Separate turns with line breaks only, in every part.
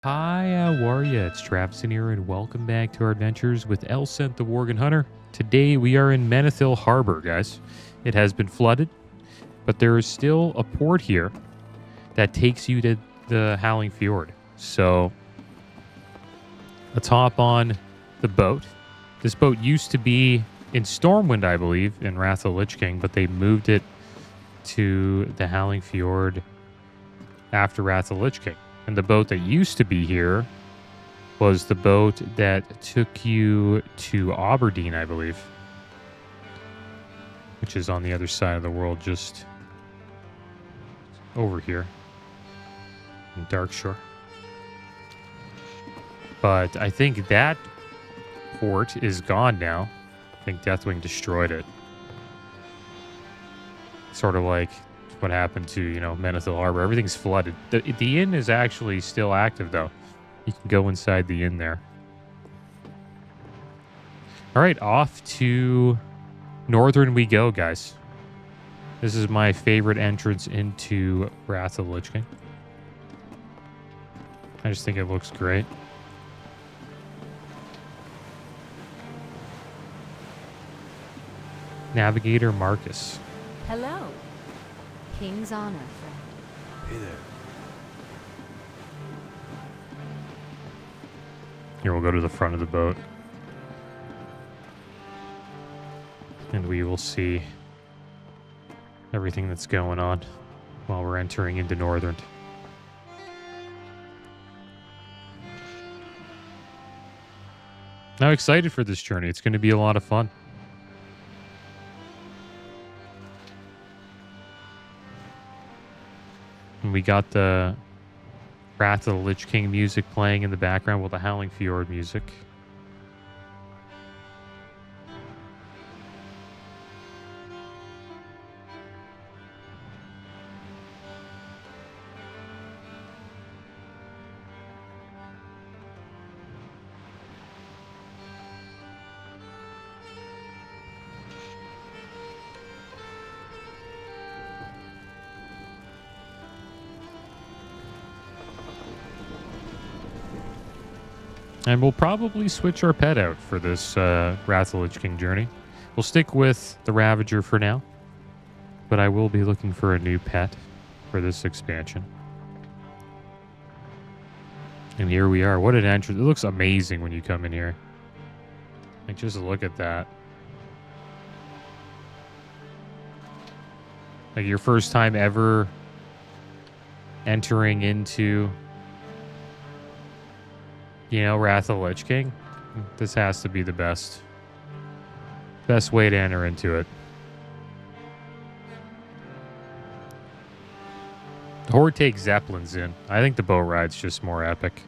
Hi, how are ya? It's Traviseen here, and welcome back to our adventures with Elsent the Worgen Hunter. Today we are in Menethil Harbor, guys. It has been flooded, but there is still a port here that takes you to the Howling Fjord. So let's hop on the boat. This boat used to be in Stormwind, I believe, in Wrath of the Lich King, but they moved it to the Howling Fjord after Wrath of the Lich King. And the boat that used to be here was the boat that took you to Aberdeen, I believe. Which is on the other side of the world, just over here in Darkshore. But I think that port is gone now. I think Deathwing destroyed it. Sort of like what happened to, Menethil Harbor. Everything's flooded. The inn is actually still active, though. You can go inside the inn there. All right, off to Northern we go, guys. This is my favorite entrance into Wrath of the Lich King. I just think it looks great. Navigator Marcus.
Hello. King's honor, friend.
Hey there.
Here, we'll go to the front of the boat. And we will see everything that's going on while we're entering into Northern. I'm excited for this journey. It's going to be a lot of fun. And we got the Wrath of the Lich King music playing in the background with the Howling Fjord music. And we'll probably switch our pet out for this Wrath of the Lich King journey. We'll stick with the Ravager for now, but I will be looking for a new pet for this expansion. And here we are. What an entrance. It looks amazing when you come in here. Like, just look at that. Like, your first time ever entering into, Wrath of the Lich King. This has to be the best way to enter into it. The Horde takes Zeppelins in. I think the boat ride's just more epic.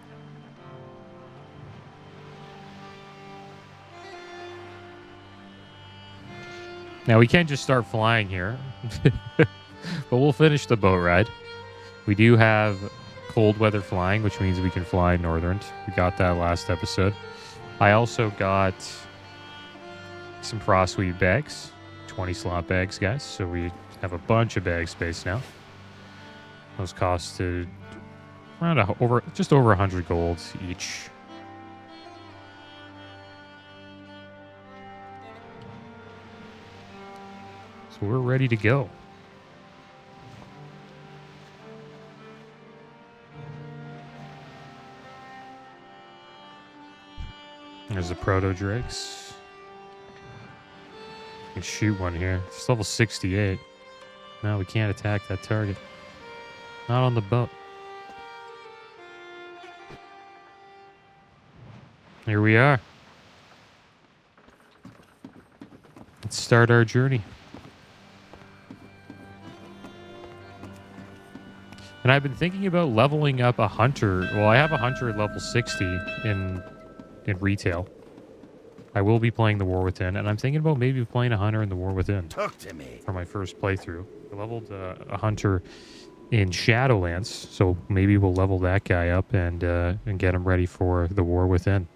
Now, we can't just start flying here, but we'll finish the boat ride. We do have cold weather flying, which means we can fly northern. We got that last episode. I also got some Frostweed bags, 20 slot bags, guys. So we have a bunch of bag space now. Those costed around just over 100 gold each. So we're ready to go. There's the proto-drakes. You can shoot one here. It's level 68. No, we can't attack that target. Not on the boat. Here we are. Let's start our journey. And I've been thinking about leveling up a hunter. Well, I have a hunter at level 60 in retail. I will be playing the War Within, and I'm thinking about maybe playing a hunter in the War Within.
Talk to me.
For my first playthrough. I leveled a hunter in Shadowlands, so maybe we'll level that guy up and get him ready for the War Within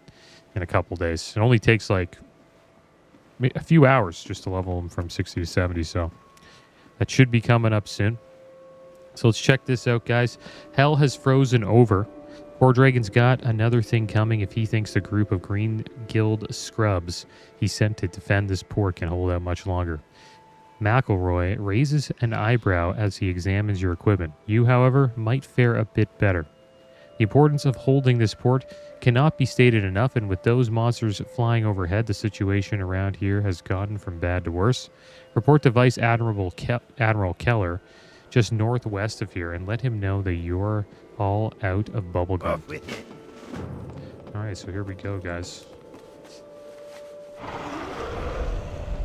in a couple days. It only takes like a few hours just to level him from 60 to 70, so that should be coming up soon. So let's check this out, guys. Hell has frozen over. Poor Dragon's got another thing coming if he thinks the group of Green Guild scrubs he sent to defend this port can hold out much longer. McElroy raises an eyebrow as he examines your equipment. You, however, might fare a bit better. The importance of holding this port cannot be stated enough, and with those monsters flying overhead, the situation around here has gotten from bad to worse. Report to Vice Admiral Keller, just northwest of here, and let him know that you're all out of bubblegum. Alright, so here we go, guys.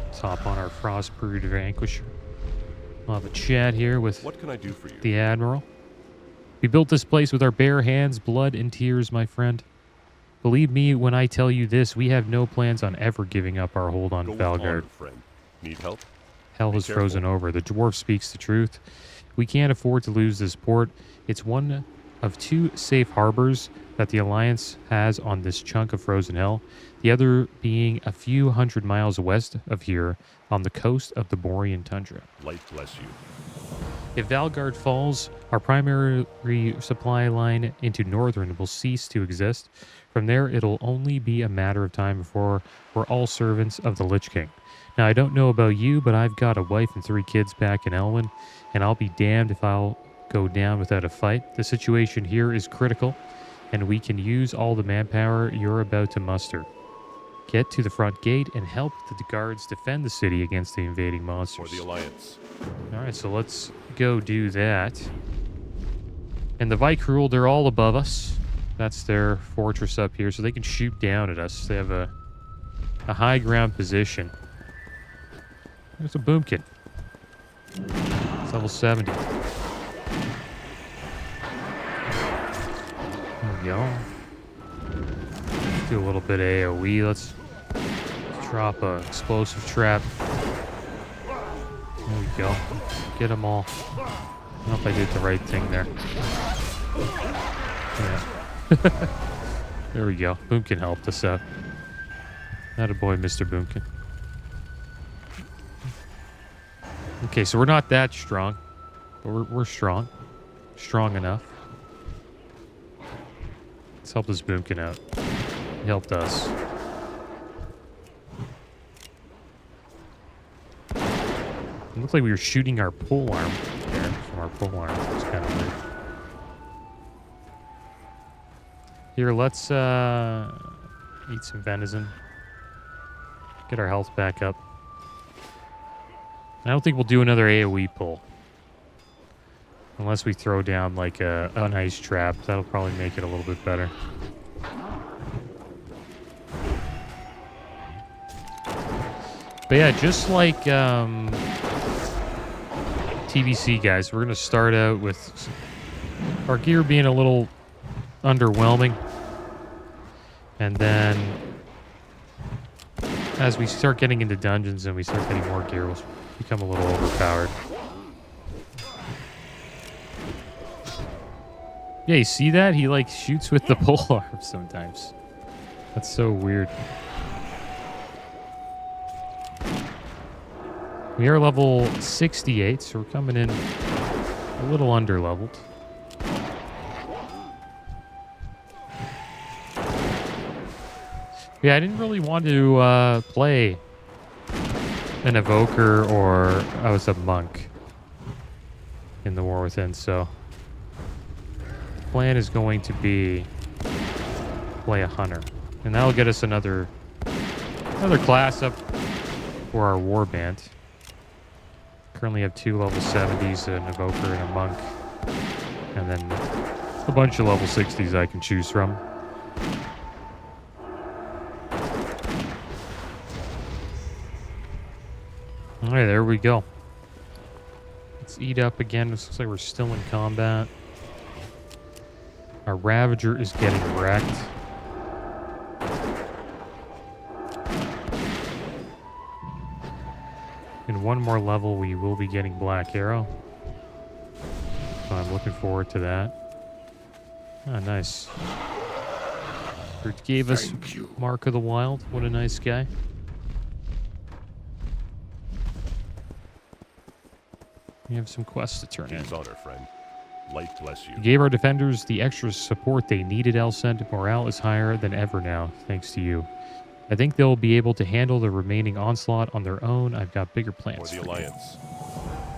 Let's hop on our Frostbrood Vanquisher. We'll have a chat here with
what can I do for you?
The Admiral. We built this place with our bare hands, blood, and tears, my friend. Believe me when I tell you this, we have no plans on ever giving up our hold on Valgarde.
Friend. Need help?
Hell has frozen over. The dwarf speaks the truth. We can't afford to lose this port. It's one of two safe harbors that the Alliance has on this chunk of frozen hell, the other being a few hundred miles west of here on the coast of the Borean tundra.
Light bless you.
If Valgarde falls, our primary supply line into Northern will cease to exist. From there, it'll only be a matter of time before we're all servants of the Lich King. Now, I don't know about you, but I've got a wife and 3 kids back in Elwyn, and I'll be damned if I'll go down without a fight. The situation here is critical, and we can use all the manpower you're about to muster. Get to the front gate and help the guards defend the city against the invading monsters.
For the Alliance.
Alright, so let's go do that. And the Vikruel, they're all above us. That's their fortress up here, so they can shoot down at us. They have a high ground position. There's a boomkin. It's level 70. There we go. Let's do a little bit of AoE. Let's drop a explosive trap. There we go. Get them all. I don't know if I did the right thing there. Yeah. There we go. Boomkin helped us out. Attaboy, Mr. Boomkin. Okay, so we're not that strong, but we're strong. Strong enough. Let's help this Boomkin out. He helped us. It looked like we were shooting our pole arm there from our pole arm. It's kind of weird. Here, let's eat some venison. Get our health back up. I don't think we'll do another AoE pull. Unless we throw down like an ice trap. That'll probably make it a little bit better. But yeah, just like TBC, guys, we're going to start out with our gear being a little underwhelming. And then as we start getting into dungeons and we start getting more gear, we'll become a little overpowered. Yeah, you see that? He like shoots with the pole arm sometimes. That's so weird. We are level 68, so we're coming in a little under-leveled. Yeah, I didn't really want to play an evoker or I was a monk in the War Within, so the plan is going to be play a hunter, and that'll get us another class up for our warband. Currently have 2 level 70s, an evoker and a monk, and then a bunch of level 60s I can choose from. Alright, there we go. Let's eat up again. This looks like we're still in combat. Our Ravager is getting wrecked. In one more level, we will be getting Black Arrow. So I'm looking forward to that. Ah, nice. It gave us Mark of the Wild. What a nice guy. We have some quests to turn in.
Honor, friend. Light bless you.
You gave our defenders the extra support they needed, Elsent. Morale is higher than ever now, thanks to you. I think they'll be able to handle the remaining onslaught on their own. I've got bigger plans
For the
for you.
Alliance.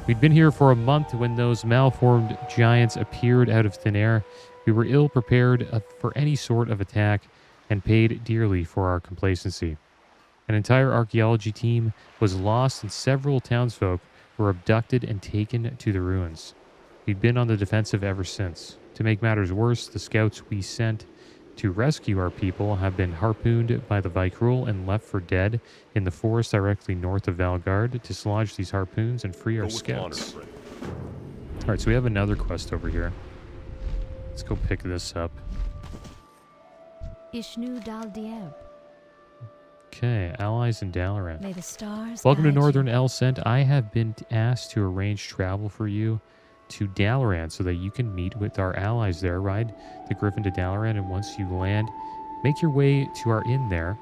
We'd been here for a month when those malformed giants appeared out of thin air. We were ill prepared for any sort of attack and paid dearly for our complacency. An entire archaeology team was lost and several townsfolk were abducted and taken to the ruins. We'd been on the defensive ever since. To make matters worse, the scouts we sent to rescue our people have been harpooned by the Vykrul and left for dead in the forest directly north of Valgarde. To dislodge these harpoons and free our
Go with
scouts.
honor, friend.
All right, so we have another quest over here. Let's go pick this up.
Ishnu Dal Dieb.
Okay, allies in Dalaran.
May the stars
Welcome to
guide you.
Northern Elsent. I have been asked to arrange travel for you to Dalaran so that you can meet with our allies there. Ride the Griffin to Dalaran, and once you land, make your way to our inn there.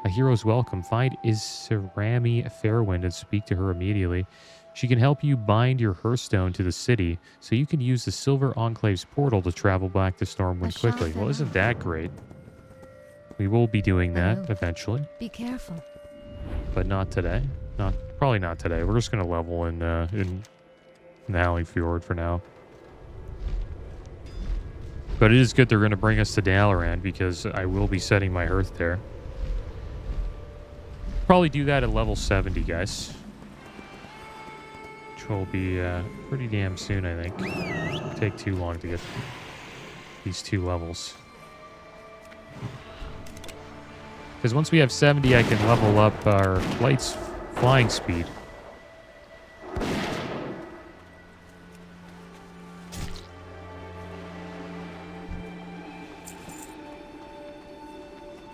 A hero's welcome. Find Isirami Fairwind and speak to her immediately. She can help you bind your Hearthstone to the city so you can use the Silver Enclave's portal to travel back to Stormwind quickly. Well, isn't that great? We will be doing that eventually,
Be careful.
but not today. Probably not today. We're just going to level in the Howling Fjord for now. But it is good they're going to bring us to Dalaran because I will be setting my hearth there. Probably do that at level 70, guys. Which will be pretty damn soon, I think. It'll take too long to get these 2 levels. Because once we have 70, I can level up our flying speed.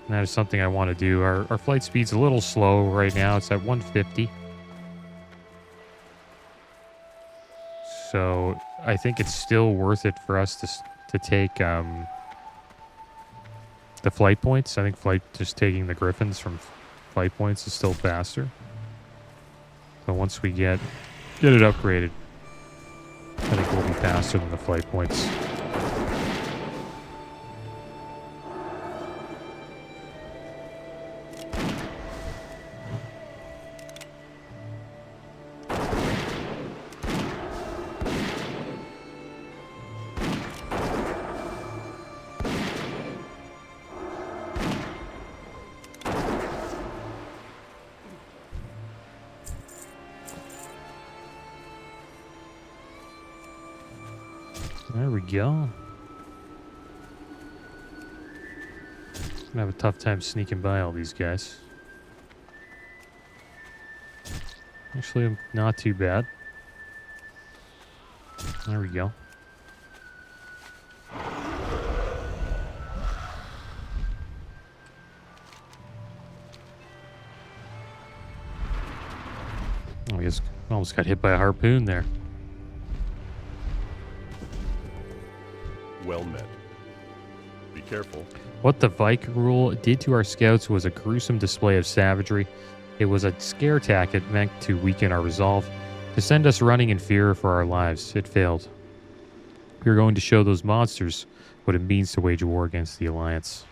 And that is something I want to do. Our flight speed's a little slow right now. It's at 150. So I think it's still worth it for us to take the flight points. I think just taking the Griffins from flight points is still faster. So once we get it upgraded, I think we'll be faster than the flight points. There we go. Gonna have a tough time sneaking by all these guys. Actually, I'm not too bad. There we go. Oh, I guess almost got hit by a harpoon there.
Well met. Be careful.
What the Vykrul did to our scouts was a gruesome display of savagery. It was a scare tactic meant to weaken our resolve, to send us running in fear for our lives. It failed. We are going to show those monsters what it means to wage a war against the Alliance.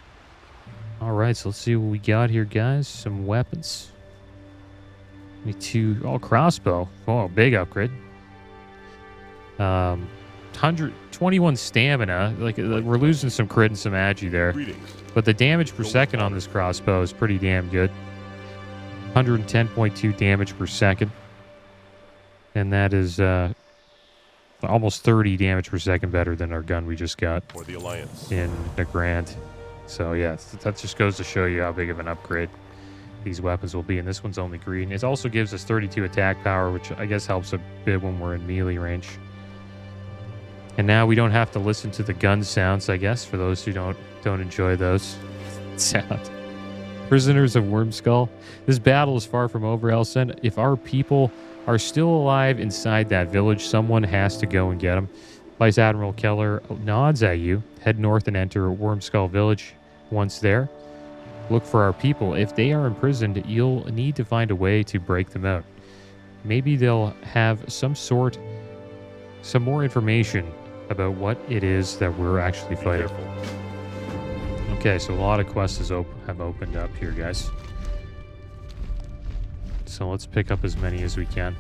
Alright, so let's see what we got here, guys. Some weapons. Crossbow. Oh, big upgrade. 121 stamina. Like, we're losing some crit and some agi there.
Greetings.
But the damage per second on this crossbow is pretty damn good. 110.2 damage per second. And that is almost 30 damage per second better than our gun we just got
For the Alliance.
in Nagrand. So, yeah, that just goes to show you how big of an upgrade these weapons will be. And this one's only green. It also gives us 32 attack power, which I guess helps a bit when we're in melee range. And now we don't have to listen to the gun sounds, I guess, for those who don't enjoy those sounds. Prisoners of Wyrmskull. This battle is far from over, Elsent. If our people are still alive inside that village, someone has to go and get them. Vice Admiral Keller nods at you. Head north and enter Wyrmskull village. Once there, look for our people. If they are imprisoned, you'll need to find a way to break them out. Maybe they'll have some more information about what it is that we're actually
Be
fighting.
careful.
Okay, so a lot of quests have opened up here, guys. So let's pick up as many as we can.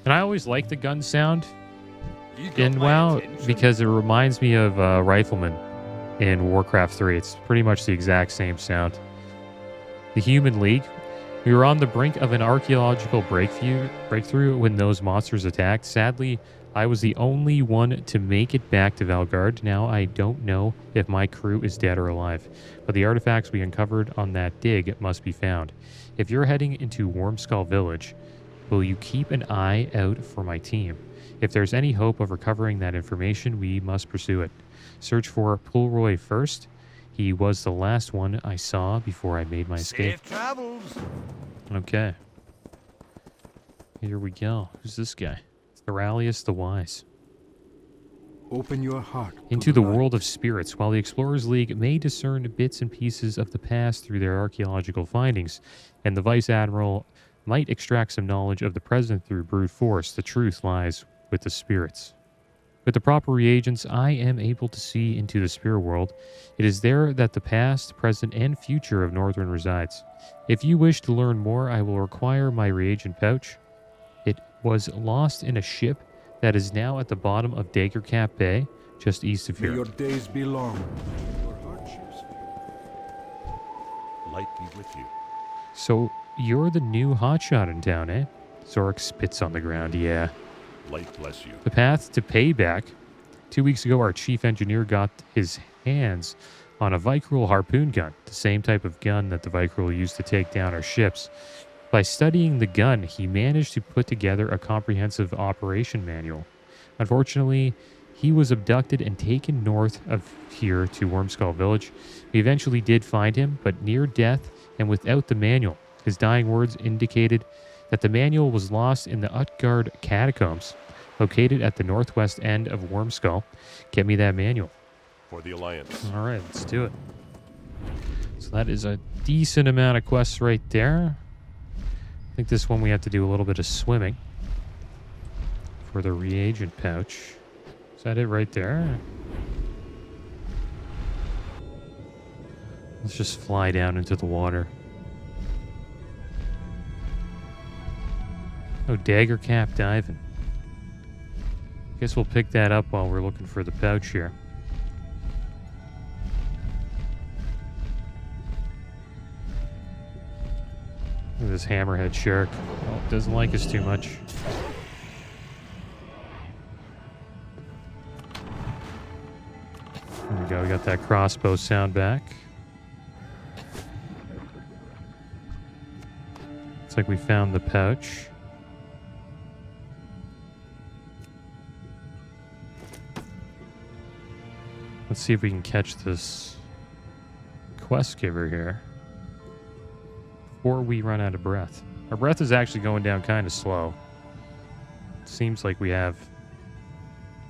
And I always like the gun sound in WoW because it reminds me of Rifleman in Warcraft 3. It's pretty much the exact same sound. The Human League. We were on the brink of an archaeological breakthrough when those monsters attacked. Sadly, I was the only one to make it back to Valgarde. Now I don't know if my crew is dead or alive, but the artifacts we uncovered on that dig must be found. If you're heading into Wyrmskull village, will you keep an eye out for my team? If there's any hope of recovering that information, we must pursue it. Search for Pulroy first. He was the last one I saw before I made my escape.
Safe travels.
Okay. Here we go. Who's this guy? Thoralius the Wise.
Open your heart
Into the
light.
world of spirits. While the Explorers League may discern bits and pieces of the past through their archaeological findings, and the Vice Admiral might extract some knowledge of the present through brute force, the truth lies with the spirits. With the proper reagents, I am able to see into the spirit world. It is there that the past, present, and future of Northrend resides. If you wish to learn more, I will require my reagent pouch. It was lost in a ship that is now at the bottom of Daggercap Bay, just east of
May
here.
your days be long. Your hardships.
Light be with you.
So, you're the new hotshot in town, eh? Zorik spits on the ground, yeah.
Light bless you.
The path to payback. 2 weeks ago, our chief engineer got his hands on a Vicruel harpoon gun, the same type of gun that the Vicruel used to take down our ships. By studying the gun, he managed to put together a comprehensive operation manual. Unfortunately, he was abducted and taken north of here to Wyrmskull village. We eventually did find him, but near death and without the manual. His dying words indicated that the manual was lost in the Utgarde Catacombs, located at the northwest end of Wyrmskull. Get me that manual.
For the Alliance.
All right, let's do it. So that is a decent amount of quests right there. I think this one we have to do a little bit of swimming for the reagent pouch. Is that it right there? Let's just fly down into the water. Oh, Daggercap diving. Guess we'll pick that up while we're looking for the pouch here. Look at this hammerhead shark. Oh, doesn't like us too much. There we go. We got that crossbow sound back. Looks like we found the pouch. Let's see if we can catch this quest giver here before we run out of breath. Our breath is actually going down kind of slow. Seems like we have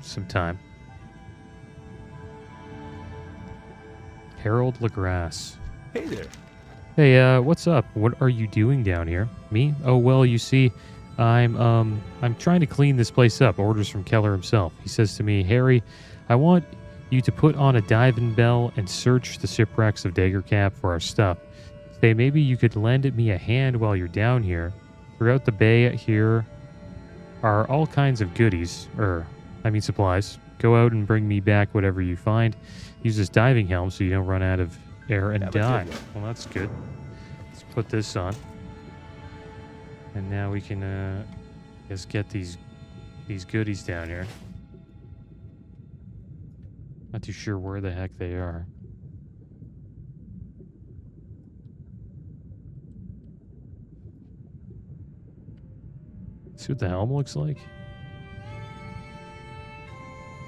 some time. Harold LaGrasse.
Hey there.
Hey, what's up? What are you doing down here? Me? Oh, well, you see, I'm trying to clean this place up. Orders from Keller himself. He says to me, Harry, I want you to put on a diving bell and search the shipwrecks of Daggercap for our stuff. Say maybe you could lend me a hand while you're down here. Throughout the bay here are all kinds of goodies, supplies. Go out and bring me back whatever you find. Use this diving helm so you don't run out of air and
Have a
die.
good one.
Well, that's good. Let's put this on. And now we can, just get these goodies down here. Not too sure where the heck they are. See what the helm looks like?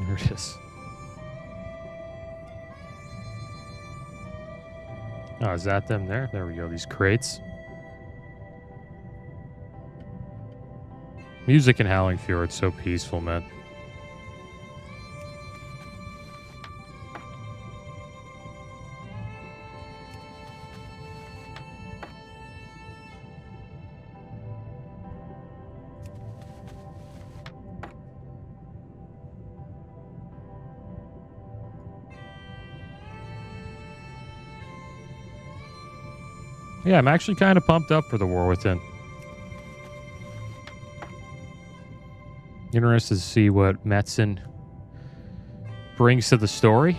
There it is. Oh, is that them there? There we go, these crates. Music in Howling Fjord, so peaceful, man. Yeah, I'm actually kind of pumped up for the War Within. Interested to see what Metzen brings to the story.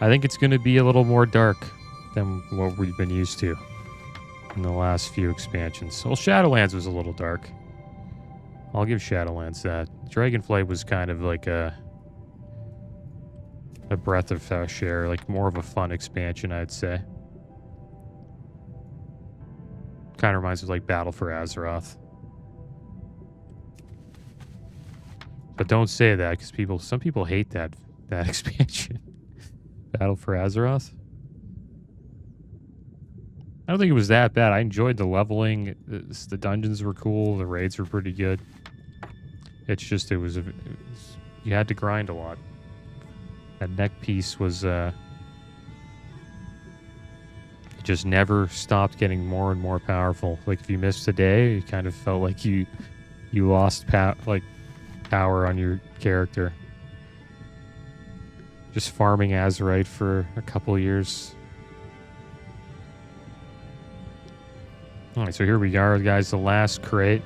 I think it's going to be a little more dark than what we've been used to in the last few expansions. Well, Shadowlands was a little dark. I'll give Shadowlands that. Dragonflight was kind of like a breath of fresh air, like more of a fun expansion, I'd say. Kind of reminds me of like Battle for Azeroth. But don't say that because some people hate that expansion. Battle for Azeroth. I don't think it was that bad. I enjoyed the leveling. The dungeons were cool. The raids were pretty good. It's just you had to grind a lot. That neck piece was it just never stopped getting more and more powerful. Like if you missed a day, it kind of felt like you lost power on your character. Just farming Azerite for a couple of years. Alright, so here we are, guys. The last crate.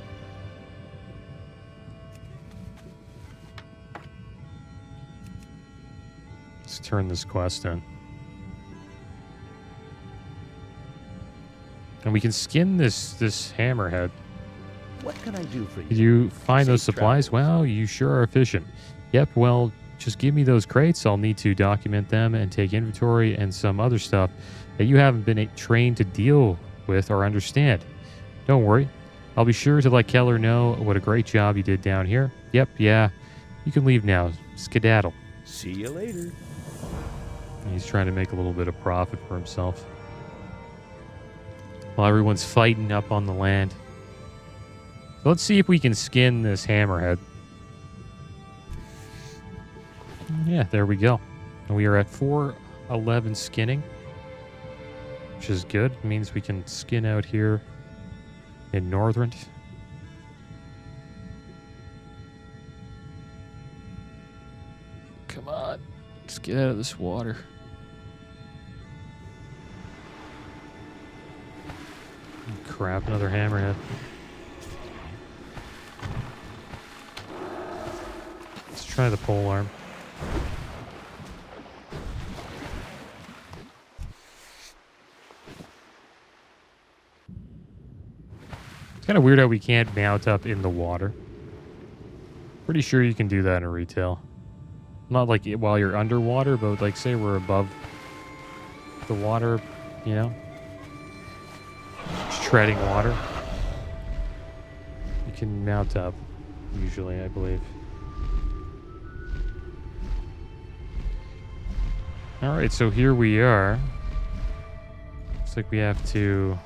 Let's turn this quest in. And we can skin this hammerhead.
What can I do for you?
Did you find those
Safe
supplies?
travels.
Well, you sure are efficient. Yep, well, just give me those crates. I'll need to document them and take inventory and some other stuff that you haven't been trained to deal with or understand. Don't worry. I'll be sure to let Keller know what a great job you did down here. Yep, yeah. You can leave now. Skedaddle.
See you later.
He's trying to make a little bit of profit for himself. While everyone's fighting up on the land. So let's see if we can skin this hammerhead. Yeah, there we go. And we are at 411 skinning, which is good. It means we can skin out here in Northrend. Come on. Let's get out of this water. Crap, another hammerhead. Let's try the pole arm. It's kind of weird how we can't mount up in the water. Pretty sure you can do that in retail. Not like while you're underwater, but like say we're above the water, you know? Just treading water. You can mount up, usually, I believe. Alright, so here we are. Looks like we have to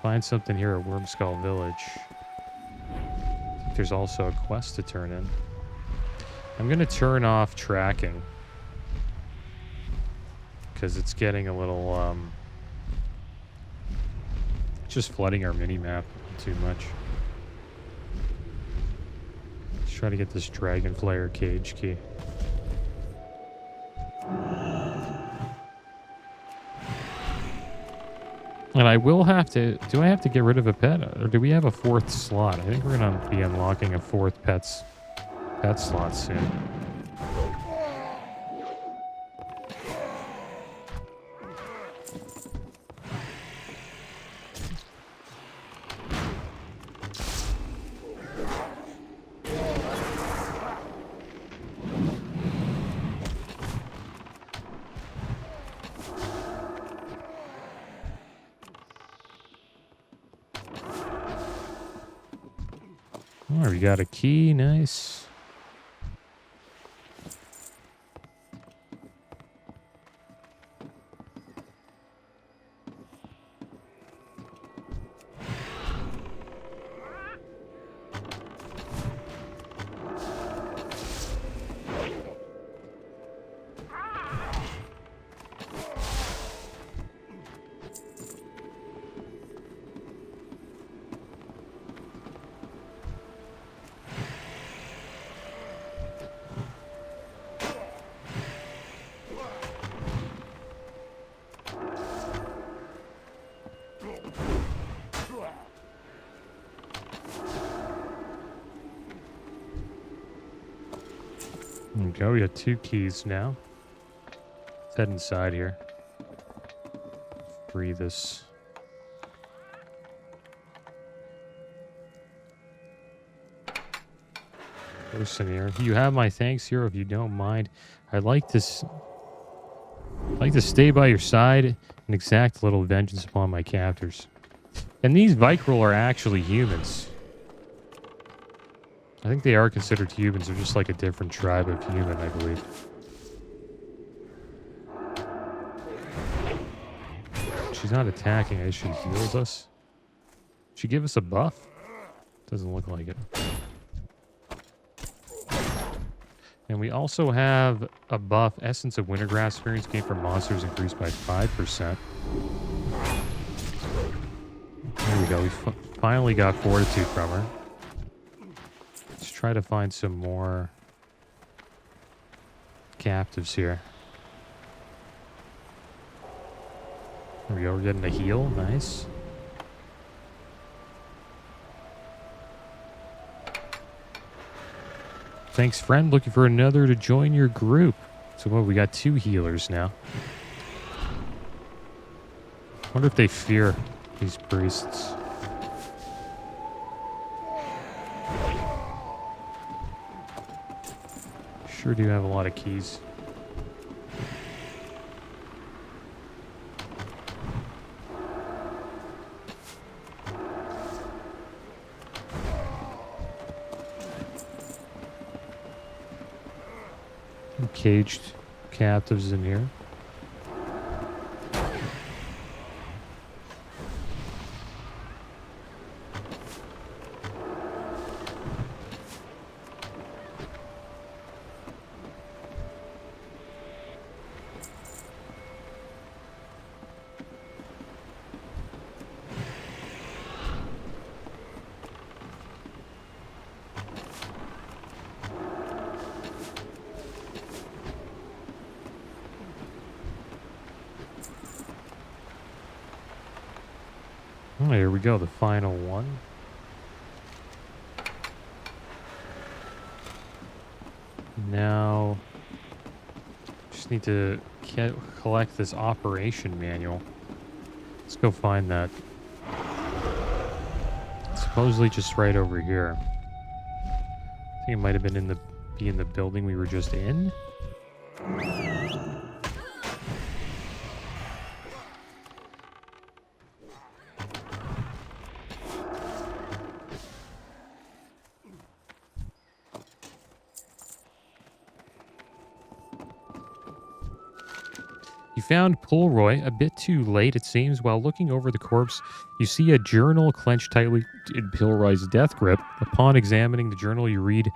find something here at Wyrmskull Village. I think there's also a quest to turn in. I'm going to turn off tracking. Because it's getting a little, it's just flooding our mini-map too much. Let's try to get this Dragon Flare cage key. And I will have to... Do I have to get rid of a pet? Or do we have a fourth slot? I think we're going to be unlocking a fourth pet slot soon. Oh, we got a key. Nice. go. We got 2 keys now. Let's head inside here. Free this. Person here. You have my thanks, hero, if you don't mind. I'd like to stay by your side and exact little vengeance upon my captors. And these Vicryl are actually humans. I think they are considered humans. They're just like a different tribe of human, I believe. She's not attacking as she heals us. She give us a buff? Doesn't look like it. And we also have a buff. Essence of Wintergrass experience gained from monsters increased by 5%. There we go. We finally got Fortitude from her. Let's try to find some more captives here. There we go. We're getting a heal. Nice. Thanks, friend. Looking for another to join your group. So what? We got 2 healers now. Wonder if they fear these priests. Sure do have a lot of keys. Caged captives in here. Oh, here we go, the final one. Now, just need to collect this operation manual. Let's go find that. It's supposedly just right over here. I think it might have been in the building we were just in. You found Pulroy a bit too late, it seems. While looking over the corpse, you see a journal clenched tightly in Pulroy's death grip. Upon examining the journal, you read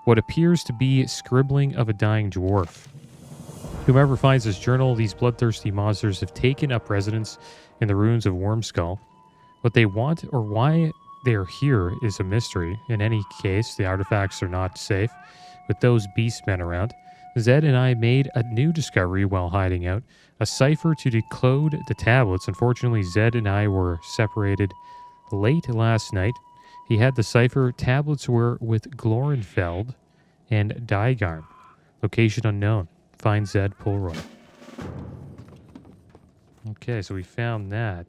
what appears to be scribbling of a dying dwarf. Whomever finds this journal, these bloodthirsty monsters have taken up residence in the ruins of Wyrmskull. What they want or why they are here is a mystery. In any case, the artifacts are not safe with those beastmen around. Zed and I made a new discovery while hiding out, a cipher to decode the tablets. Unfortunately, Zed and I were separated late last night. He had the cipher. Tablets were with Glorenfeld and Daggercap. Location unknown. Find Zed Pulroy. Okay, so we found that.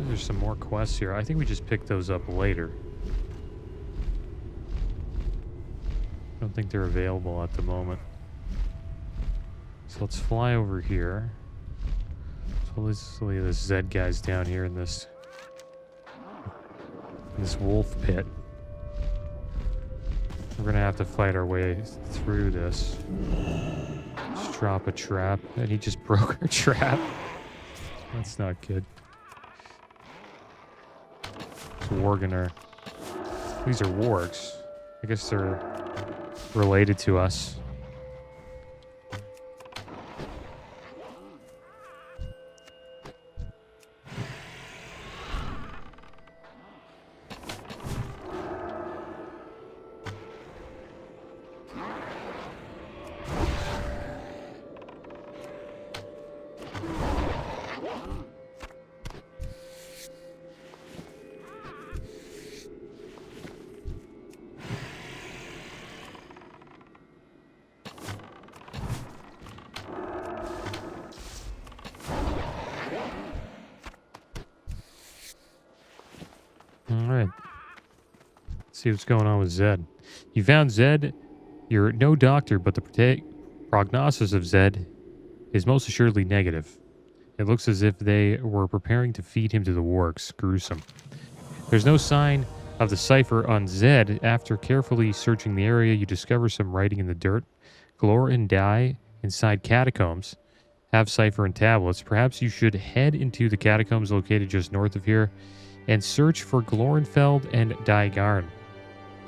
There's some more quests here. I think we just picked those up later. I don't think they're available at the moment. So let's fly over here. So let's look at this Zed guy's down here in this wolf pit. We're gonna have to fight our way through this. Just drop a trap, and he just broke our trap. That's not good. Worgen. These are wargs. I guess they're related to us. see what's going on with Zed. You found Zed. You're no doctor, but the prognosis of Zed is most assuredly negative. It looks as if they were preparing to feed him to the wargs. Gruesome. There's no sign of the cipher on Zed. After carefully searching the area, you discover some writing in the dirt. Glor and Die inside catacombs have cipher and tablets. Perhaps you should head into the catacombs located just north of here and search for Glorenfeld and Daggercap.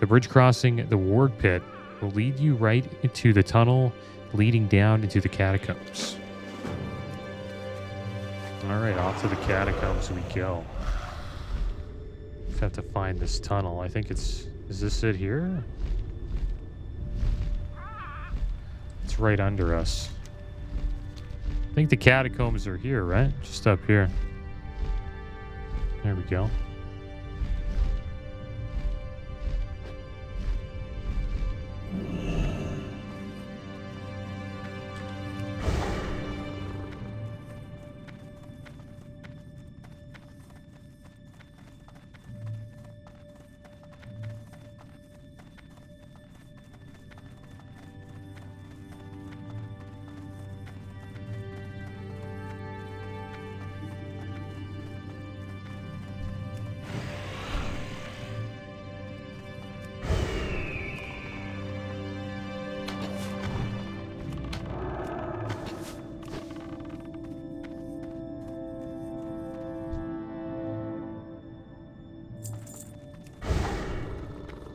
The bridge crossing the Warg Pit will lead you right into the tunnel leading down into the catacombs. Alright, off to the catacombs we go. Just have to find this tunnel. I think it's... Is this it here? It's right under us. I think the catacombs are here, right? Just up here. There we go.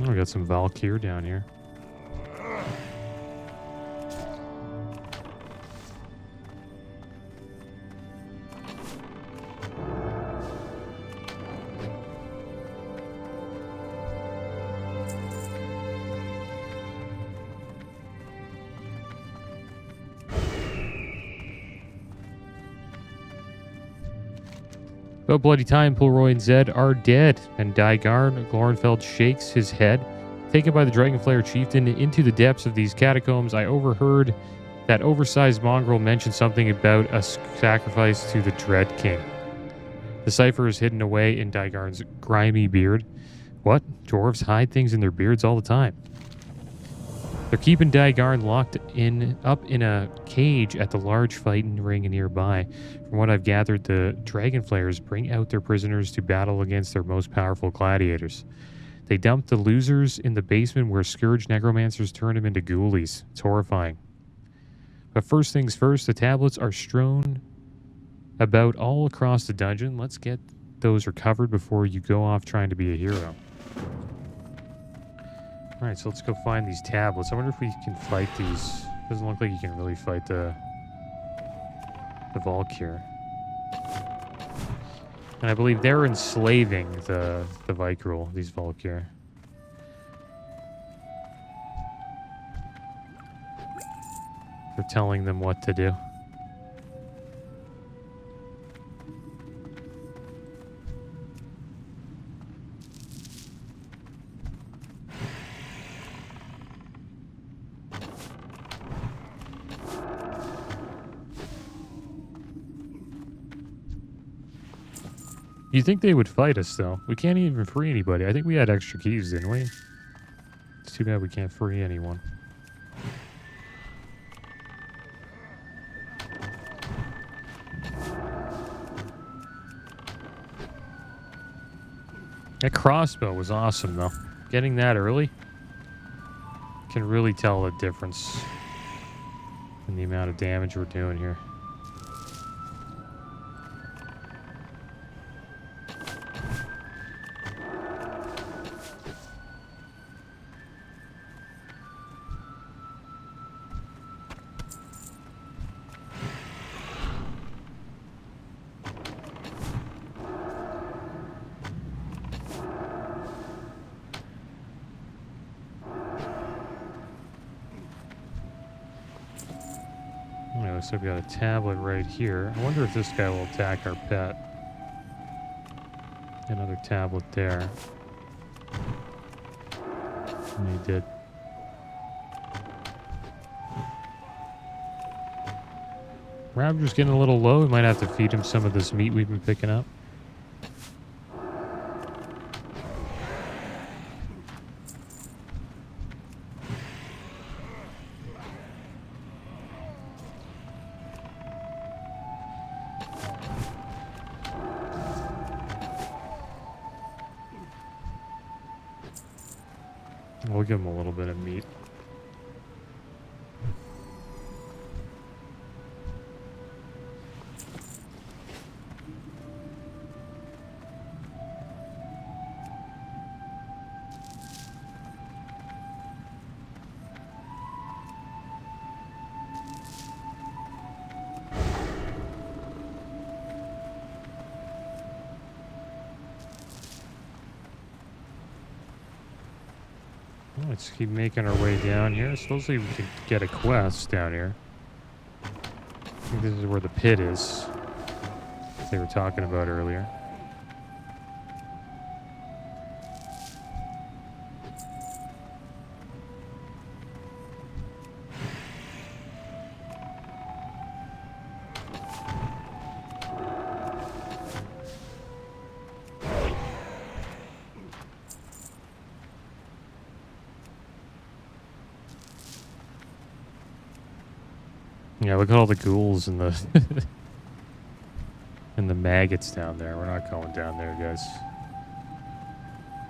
Oh, we got some Valkyr down here. About bloody time, Pulroy and Zed are dead, and Daggercap, Glorenfeld shakes his head. Taken by the Dragonflayer chieftain into the depths of these catacombs, I overheard that oversized mongrel mention something about a sacrifice to the Dread King. The cipher is hidden away in Daggercap's grimy beard. What? Dwarves hide things in their beards all the time. They're keeping Daggercap locked up in a cage at the large fighting ring nearby. From what I've gathered, the Dragonflayers bring out their prisoners to battle against their most powerful gladiators. They dump the losers in the basement where Scourge necromancers turn them into ghoulies. It's horrifying. But first things first, the tablets are strewn about all across the dungeon. Let's get those recovered before you go off trying to be a hero. Alright, so let's go find these tablets. I wonder if we can fight these. Doesn't look like you can really fight the Valkyr. And I believe they're enslaving the Vykrul, these Valkyr. They're telling them what to do. You'd think they would fight us, though. We can't even free anybody. I think we had extra keys, didn't we? It's too bad we can't free anyone. That crossbow was awesome, though. Getting that early can really tell the difference in the amount of damage we're doing here. So we got a tablet right here. I wonder if this guy will attack our pet. Another tablet there. And he did. Ravager's getting a little low. We might have to feed him some of this meat we've been picking up. We'll give him a little bit of meat. Let's keep making our way down here. Supposedly we could get a quest down here. I think this is where the pit is. They were talking about earlier. Yeah, look at all the ghouls and the and the maggots down there. We're not going down there, guys.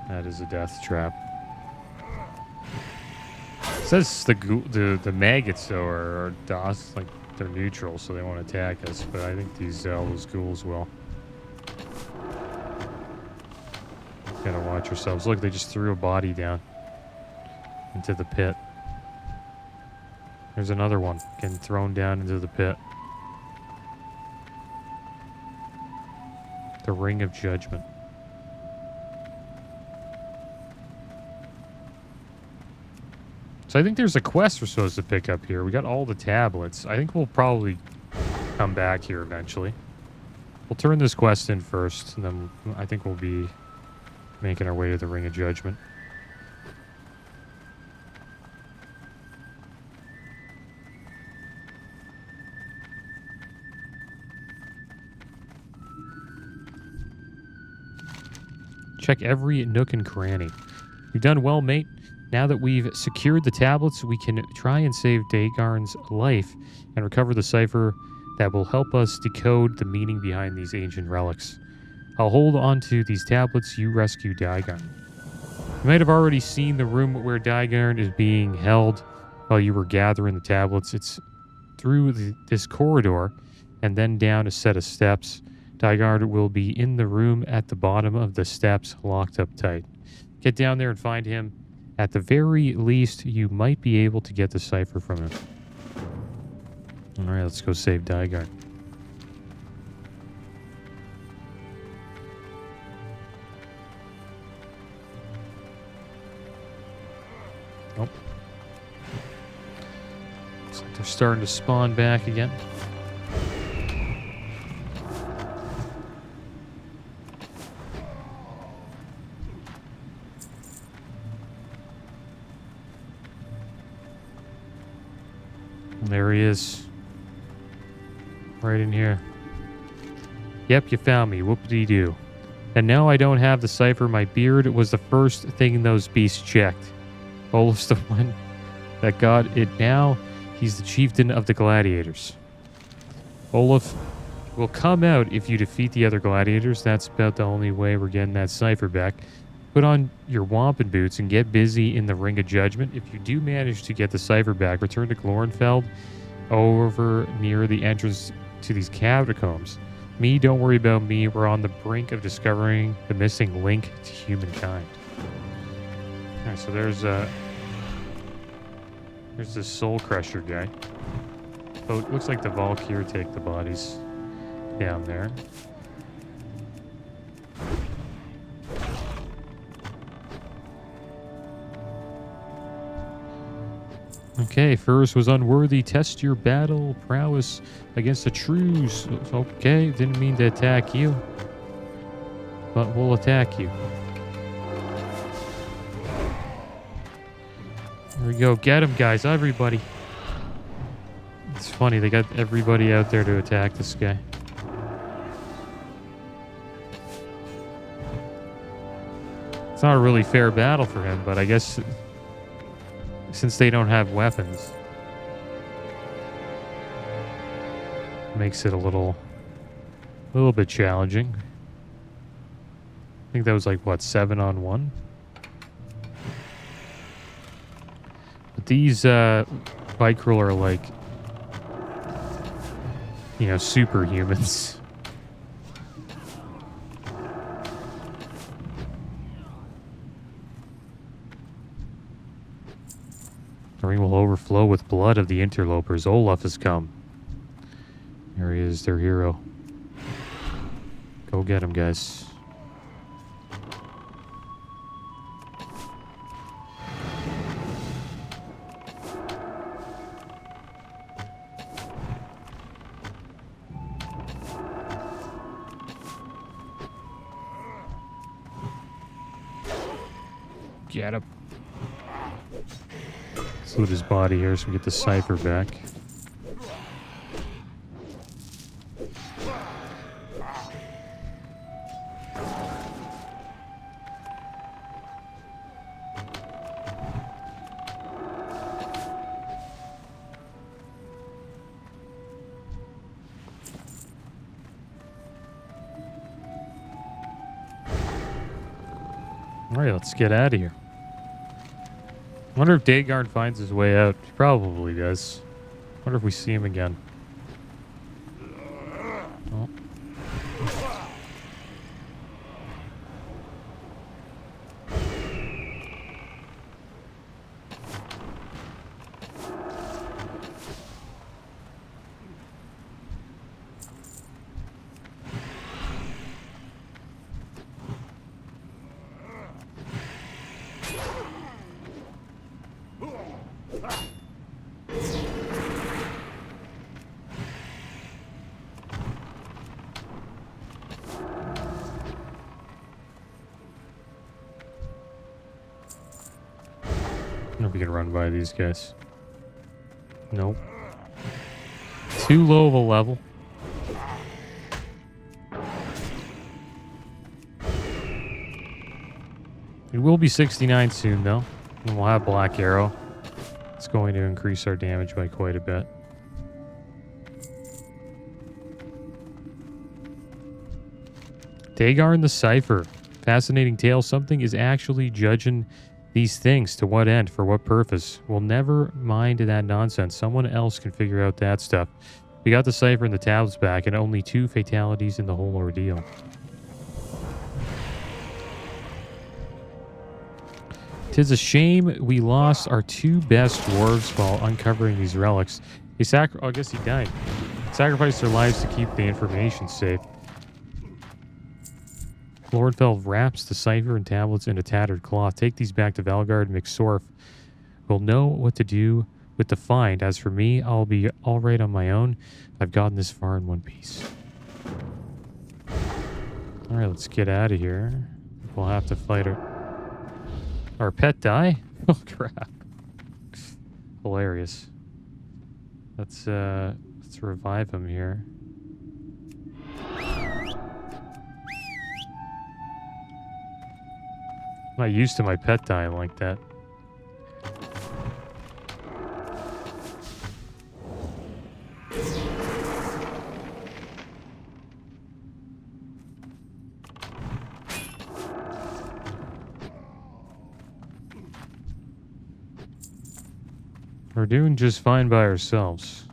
That is a death trap. It says the maggots though are DOS, like they're neutral, so they won't attack us. But I think these all those ghouls will. Gotta watch yourselves. Look, they just threw a body down into the pit. There's another one getting thrown down into the pit. The Ring of Judgment. So I think there's a quest we're supposed to pick up here. We got all the tablets. I think we'll probably come back here eventually. We'll turn this quest in first, and then I think we'll be making our way to the Ring of Judgment. Check every nook and cranny. You've done well, mate. Now that we've secured the tablets, we can try and save Dagarn's life and recover the cipher that will help us decode the meaning behind these ancient relics. I'll hold on to these tablets. You rescue Dagarn. You might have already seen the room where Dagarn is being held while you were gathering the tablets. It's through this corridor and then down a set of steps. Dagarn will be in the room at the bottom of the steps, locked up tight. Get down there and find him. At the very least, you might be able to get the cipher from him. Alright, let's go save Dagarn. Nope. Looks like they're starting to spawn back again. There he is. Right in here. Yep, you found me. Whoop-de-doo. And now I don't have the cipher. My beard was the first thing those beasts checked. Olaf's the one that got it now. He's the chieftain of the gladiators. Olaf will come out if you defeat the other gladiators. That's about the only way we're getting that cipher back. Put on your wampum boots and get busy in the Ring of Judgment. If you do manage to get the cipher back, return to Glorenfeld over near the entrance to these catacombs. Me, don't worry about me. We're on the brink of discovering the missing link to humankind. Alright, so there's this Soul Crusher guy. Oh, it looks like the Valkyr take the bodies down there. Okay, Furus was unworthy. Test your battle prowess against the Trews. Okay, didn't mean to attack you, but we'll attack you. There we go. Get him, guys. Everybody. It's funny. They got everybody out there to attack this guy. It's not a really fair battle for him, but I guess since they don't have weapons, makes it a little bit challenging. I think that was like, what, 7-on-1? these Vicryl are like, you know, superhumans. The ring will overflow with blood of the interlopers. Olaf has come. There he is, their hero. Go get him, guys. Get him. Let's loot his body here so we get the cipher back. Alright, let's get out of here. Wonder if Daggercap finds his way out. He probably does. Wonder if we see him again. Oh. I wonder if we can run by these guys. Nope. Too low of a level. It will be 69 soon, though. And we'll have Black Arrow. It's going to increase our damage by quite a bit. Daggercap and the cipher. Fascinating tale. Something is actually judging these things. To what end? For what purpose? We'll never mind that nonsense. Someone else can figure out that stuff. We got the cipher and the tablets back, and only 2 fatalities in the whole ordeal. Tis a shame we lost our 2 best dwarves while uncovering these relics. They I guess he died. Sacrificed their lives to keep the information safe. Lordfeld wraps the cipher and tablets in a tattered cloth. Take these back to Valgarde and McSorf. We'll know what to do with the find. As for me, I'll be all right on my own. I've gotten this far in one piece. All right, let's get out of here. We'll have to fight our pet die? Oh, crap. Hilarious. Let's revive him here. I'm not used to my pet dying like that. We're doing just fine by ourselves.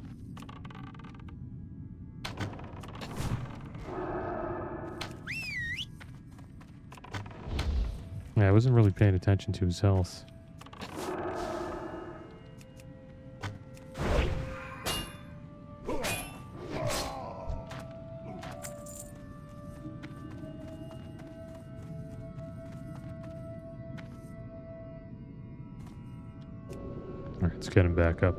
Yeah, I wasn't really paying attention to his health. Alright, let's get him back up.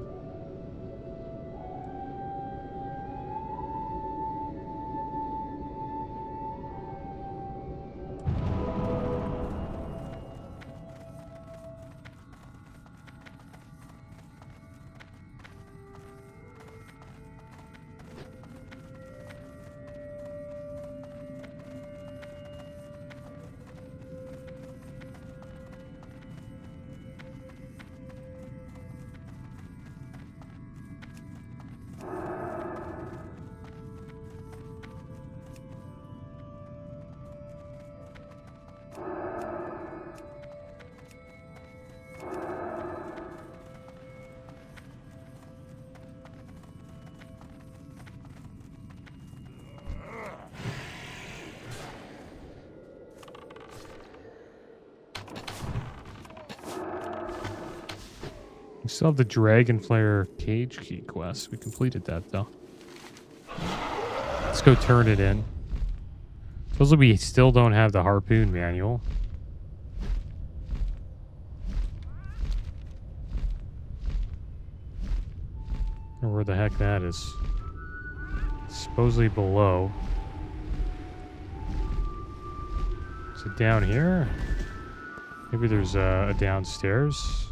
We still have the Dragonflayer Cage Key quest. We completed that, though. Let's go turn it in. Supposedly we still don't have the Harpoon manual. Or where the heck that is. Supposedly below. Is it down here? Maybe there's a downstairs.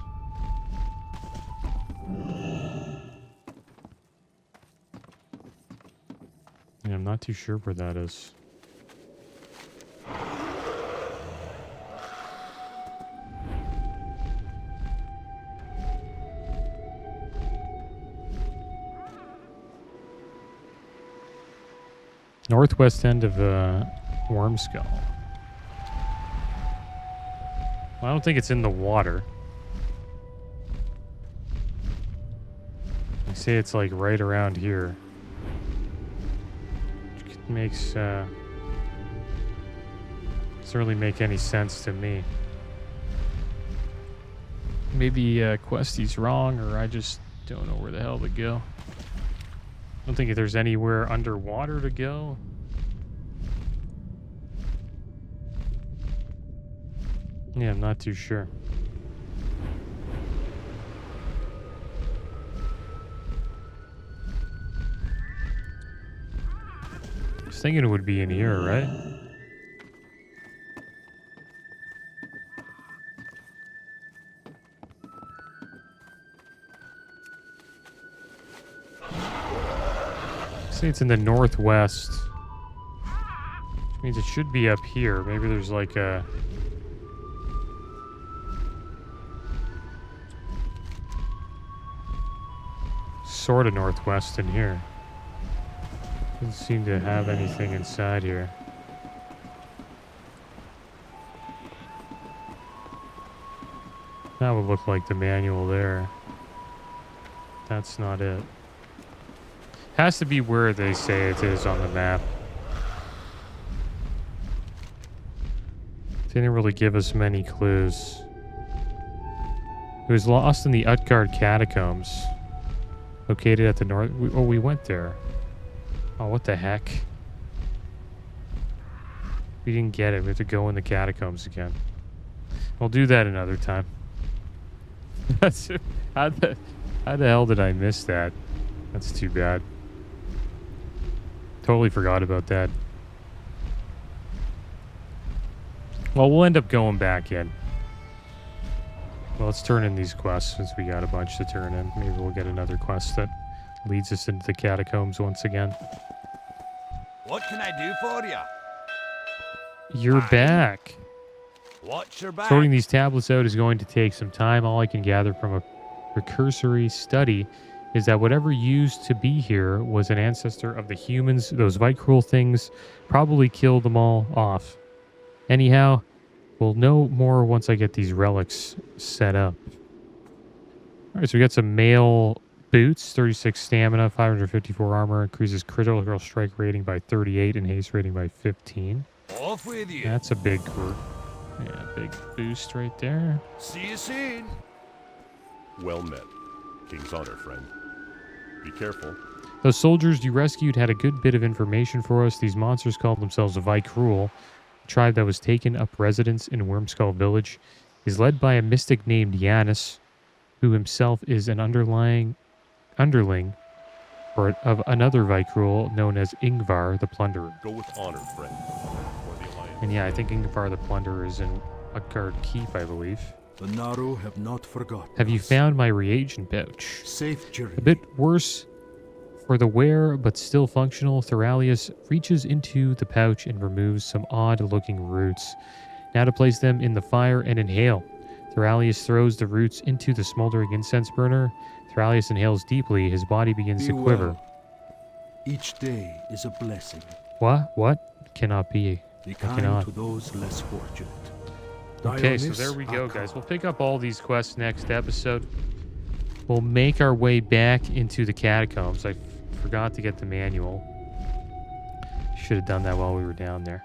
Yeah, I'm not too sure where that is. Northwest end of Wyrmskull. Well, I don't think it's in the water. They say it's like right around here. Which makes doesn't really make any sense to me. Maybe Questie's wrong, or I just don't know where the hell to go. I don't think there's anywhere underwater to go. Yeah, I'm not too sure. I was thinking it would be in here, right? See, it's in the northwest. Which means it should be up here. Maybe there's like a... sort of northwest in here. Doesn't seem to have anything inside here. That would look like the manual there. That's not it. Has to be where they say it is on the map. They didn't really give us many clues. It was lost in the Utgarde Catacombs. Located at the north... we went there. Oh, what the heck? We didn't get it. We have to go in the catacombs again. We'll do that another time. How the hell did I miss that? That's too bad. Totally forgot about that. Well, we'll end up going back in. Well, let's turn in these quests since we got a bunch to turn in. Maybe we'll get another quest that leads us into the catacombs once again.
What can I do for you?
You're back.
What's your back?
Sorting these tablets out is going to take some time. All I can gather from a recursory study is that whatever used to be here was an ancestor of the humans. Those Vicruel things probably killed them all off. Anyhow, we'll know more once I get these relics set up. All right, so we got some male boots, 36 stamina, 554 armor, increases critical strike rating by 38 and haste rating by 15.
Off with you.
That's a big big boost right there.
See you soon.
Well met. King's honor, friend. Be careful.
Those soldiers you rescued had a good bit of information for us. These monsters called themselves Vicruel. A tribe that was taken up residence in Wyrmskull village is led by a mystic named Yanis, who himself is an underling of another Vicruel known as Ingvar the Plunderer.
Go with honor, friend. For the Alliance.
And yeah, I think Ingvar the Plunderer is in Utgarde Keep, I believe.
The Naru have not forgotten.
Have you
us.
found my reagent pouch?
Safe journey.
A bit worse for the wearer, but still functional. Thoralius reaches into the pouch and removes some odd-looking roots. Now to place them in the fire and inhale. Thoralius throws the roots into the smoldering incense burner. Thoralius inhales deeply. His body begins
Be
to quiver.
well. Each day is a blessing.
What? Cannot be.
Be
I
kind
cannot.
to those less fortunate.
Okay, so
Dionys
there we go,
Akka.
guys. We'll pick up all these quests next episode. We'll make our way back into the catacombs. I forgot to get the manual. Should have done that while we were down there.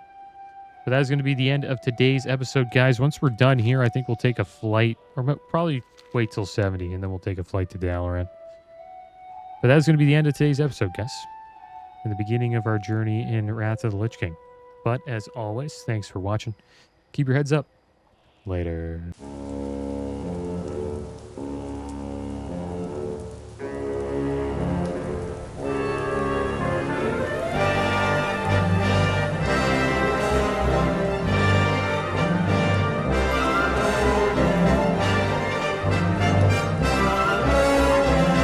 But that is going to be the end of today's episode, guys. Once we're done here, I think we'll take a flight, or probably wait till 70, and then we'll take a flight to Dalaran. But that's going to be the end of today's episode, guys. And the beginning of our journey in Wrath of the Lich King. But as always, thanks for watching. Keep your heads up. Later.